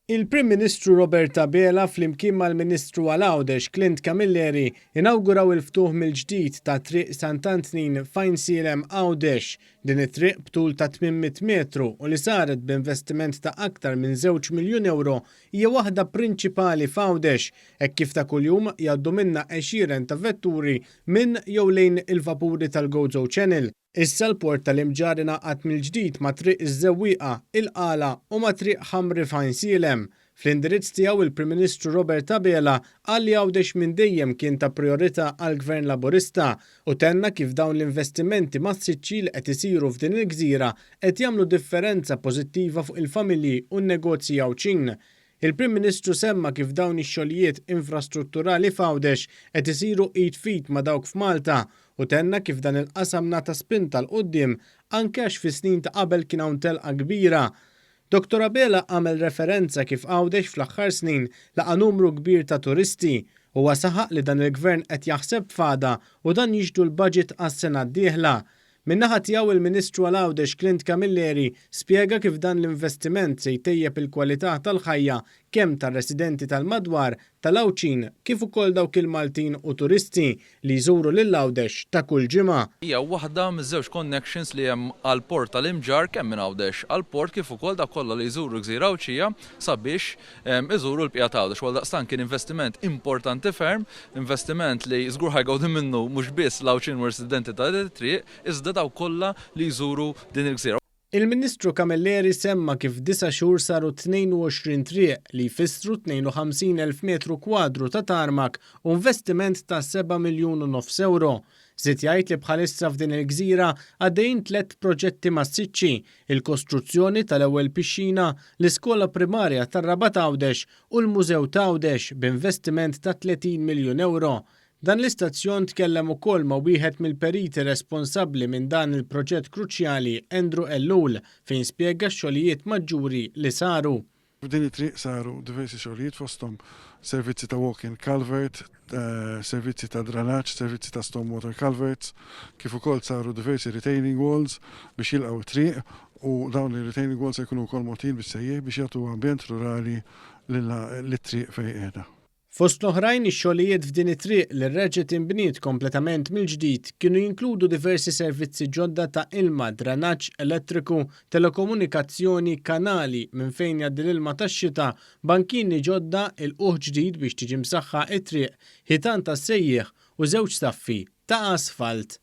Il-Prim Ministru Roberta Bela flimkien mal-Ministru għal-Għawdex Clint Camilleri inawguraw il-ftuħ mill-ġdid ta' triq Sant'Antnin Fajnsielem Għawdex. Din it-triq btul ta' 800 metru u li saret b'investiment ta' aktar minn 2 miljun euro hija waħda prinċipali f'Għawdex, hekk kif ta' kuljum jgħaddu minna 20 ta' vetturi minn jew lejn il-vapuri tal-Gozo Channel. Issa l-port tal-Imġar ingħaqad mill-ġdid ma' triq iż-Żewwieqa, il-Qala u ma' triq Ħamri Fajnsielem. Fl-indirizz tiegħu il-Prim Ministru Roberta Bela qal li Għawdex minn dejjem kien ta' priorità għall-Gvern Laburista u tenna kif dawn l-investimenti massiċċi li qed isiru f'din il-gżira qed jagħmlu differenza pożittiva fuq il-familji u n-negozji Għawdxin. Il-Prim Ministru semma kif dawn ix-xogħlijiet infrastrutturali f'Għawdex qed isiru id fit ma' dawk f'Malta u tenna kif dan il-qasam nata spinta l-qudiem anke għax fi snin ta' qabel kien hawn telqa kbira. Dr. Bela għamel referenza kif Għawdex fl-aħħar snin laqa numru kbir ta' turisti u saħaq li dan il-Gvern qed jaħseb f'għada u dan jiġdu l-budget għas-sena d-dieħla. Min-naħa tiegħu il-Ministru għal-Għawdex Clint Camilleri spjega kif dan l-investiment se jtejjeb il-kwalità tal-ħajja kemm tar-residenti tal-madwar tal-Għawdxin kif ukoll dawk il-Maltin u turisti li jżuru lil Għawdex ta' kull ġimgħa. Hija waħda miż-żewġ connections li hemm għall-port tal-Imġar kemm minn Għawdex għall-port kif ukoll dak kollha li jżuru Gżira Għawdxija sabiex iżuru l-bqija ta' Għawdex. Għaldaqstant kien investiment importanti ferm, investiment li żgur ħajgawdu minnu mhux biss l-Għawdxin u residenti ta' triq, iżda daw kollha li jżuru din il-gżira. Il-Ministru Camilleri semma kif 9 xhur saru 22 triq li jfissru 52,000 metru kwadru ta' tarmak u investiment ta' 7 miljun u nofs euro. Żied jgħid li bħalissa f'din il-gżira għaddejjin 3 proġetti massiċċi, il-kostruzzjoni tal-ewwel pixxina, l-iskola primarja tar-Rabat Għawdex u l-Mużew ta' Għawdex b'investiment ta' 30 miljun euro. Dan l-istazzjon tkellem ukoll ma' wieħed mill-periti responsabbli minn dan il-proġett kruċjali Andrew Ellul fejn spjega x-xogħlijiet maġġuri li saru. F'din it-triq saru diversi xogħlijiet fosthom servizzi ta' walk-in culvert, servizzi ta' dranaġġ, servizzi ta' stormwater culverts, kif ukoll saru diversi retaining walls biex jilqgħu t-triq u dawn il-retaining walls jkunu wkoll mogħtin bis-sejjieħ biex jagħtu ambjent rurali lit-triq fejn qiegħda. Fost l-oħrajn ix-xogħlijiet f'din it-triq li rreġgħet inbniet kompletament mill-ġdid kienu jinkludu diversi servizzi ġodda ta' ilma, dranaġġ elettriku, telekomunikazzjoni, kanali minn fejn jgħaddi l-ilma tax-xita, bankini ġodda, il-quħ ġdid biex tiġi msaħħa it-triq, ħitan tas-sejjieħ u żewġ staffi ta' asfalt.